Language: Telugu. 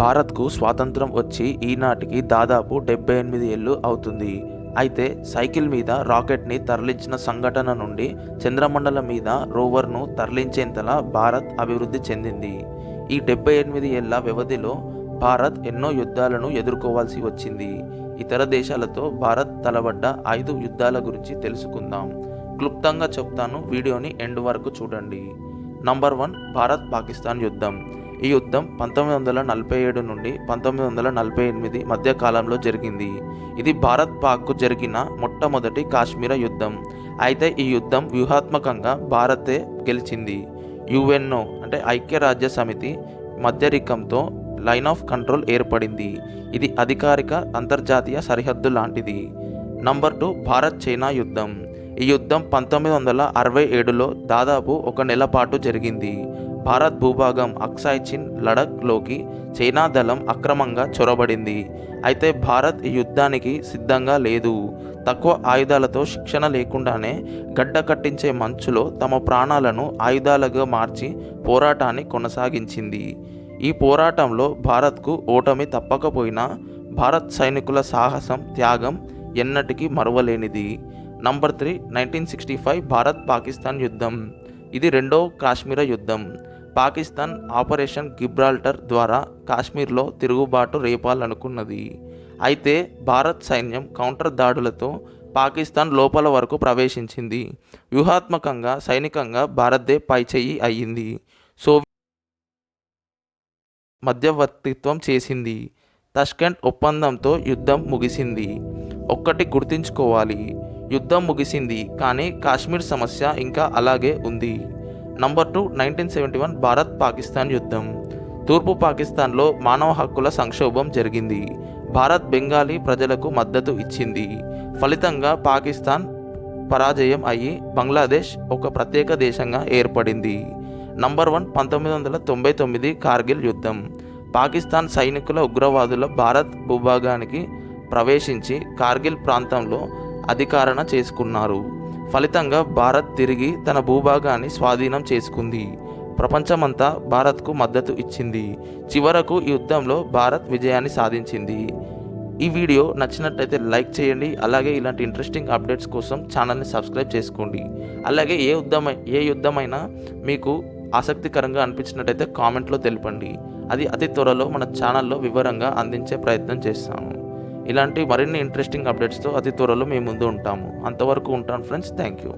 భారత్కు స్వాతంత్రం వచ్చి ఈనాటికి దాదాపు 78 ఏళ్ళు అవుతుంది. అయితే సైకిల్ మీద రాకెట్ని తరలించిన సంఘటన నుండి చంద్రమండలం మీద రోవర్ను తరలించేంతలా భారత్ అభివృద్ధి చెందింది. ఈ 78 ఏళ్ల వ్యవధిలో భారత్ ఎన్నో యుద్ధాలను ఎదుర్కోవాల్సి వచ్చింది. ఇతర దేశాలతో భారత్ తలబడ్డ 5 యుద్ధాల గురించి తెలుసుకుందాం. క్లుప్తంగా చెప్తాను, వీడియోని ఎండ్ వరకు చూడండి. నంబర్ 1, భారత్ పాకిస్తాన్ యుద్ధం. ఈ యుద్ధం 1947 నుండి 1948 మధ్య కాలంలో జరిగింది. ఇది భారత్ పాక్కు జరిగిన మొట్టమొదటి కాశ్మీర యుద్ధం. అయితే ఈ యుద్ధం వ్యూహాత్మకంగా భారతే గెలిచింది. యుఎన్ఓ అంటే ఐక్యరాజ్య సమితి మధ్యరికంతో లైన్ ఆఫ్ కంట్రోల్ ఏర్పడింది. ఇది అధికారిక అంతర్జాతీయ సరిహద్దు లాంటిది. నంబర్ 2, భారత్ చైనా యుద్ధం. ఈ యుద్ధం 1967లో దాదాపు 1 నెల పాటు జరిగింది. భారత్ భూభాగం అక్సాయ్ చిన్ లడఖ్లోకి చైనా దళం అక్రమంగా చొరబడింది. అయితే భారత్ ఈ యుద్ధానికి సిద్ధంగా లేదు. తక్కువ ఆయుధాలతో శిక్షణ లేకుండానే గడ్డ కట్టించే మంచులో తమ ప్రాణాలను ఆయుధాలుగా మార్చి పోరాటాన్ని కొనసాగించింది. ఈ పోరాటంలో భారత్కు ఓటమి తప్పకపోయినా భారత్ సైనికుల సాహసం, త్యాగం ఎన్నటికీ మరువలేనిది. నంబర్ 3, 1965 భారత్ పాకిస్తాన్ యుద్ధం. ఇది రెండవ కాశ్మీర యుద్ధం. పాకిస్తాన్ ఆపరేషన్ గిబ్రాల్టర్ ద్వారా కాశ్మీర్లో తిరుగుబాటు రేపాలనుకున్నది. అయితే భారత్ సైన్యం కౌంటర్ దాడులతో పాకిస్తాన్ లోపల వరకు ప్రవేశించింది. వ్యూహాత్మకంగా, సైనికంగా భారత్దే పైచేయి అయ్యింది. సోవియట్ మధ్యవర్తిత్వం చేసింది. తష్కెంట్ ఒప్పందంతో యుద్ధం ముగిసింది. ఒక్కటి గుర్తుంచుకోవాలి, యుద్ధం ముగిసింది కానీ కాశ్మీర్ సమస్య ఇంకా అలాగే ఉంది. నంబర్ 2, 1971 భారత్ పాకిస్తాన్ యుద్ధం. తూర్పు పాకిస్తాన్లో మానవ హక్కుల సంక్షోభం జరిగింది. భారత్ బెంగాలీ ప్రజలకు మద్దతు ఇచ్చింది. ఫలితంగా పాకిస్తాన్ పరాజయం అయ్యి బంగ్లాదేశ్ ఒక ప్రత్యేక దేశంగా ఏర్పడింది. నంబర్ 1, 1999 కార్గిల్ యుద్ధం. పాకిస్తాన్ సైనికుల ఉగ్రవాదుల భారత్ భూభాగానికి ప్రవేశించి కార్గిల్ ప్రాంతంలో అధికారణ చేసుకున్నారు. ఫలితంగా భారత్ తిరిగి తన భూభాగాన్ని స్వాధీనం చేసుకుంది. ప్రపంచమంతా భారత్కు మద్దతు ఇచ్చింది. చివరకు ఈ యుద్ధంలో భారత్ విజయాన్ని సాధించింది. ఈ వీడియో నచ్చినట్లయితే లైక్ చేయండి. అలాగే ఇలాంటి ఇంట్రెస్టింగ్ అప్డేట్స్ కోసం ఛానల్ని సబ్స్క్రైబ్ చేసుకోండి. అలాగే ఏ యుద్ధమైనా మీకు ఆసక్తికరంగా అనిపించినట్టయితే కామెంట్లో తెలపండి. అది అతి త్వరలో మన ఛానల్లో వివరంగా అందించే ప్రయత్నం చేస్తాము. ఇలాంటి మరిన్ని ఇంట్రెస్టింగ్ అప్డేట్స్తో అతి త్వరలో మేము ముందు ఉంటాము. అంతవరకు ఉంటాను ఫ్రెండ్స్. Thank you.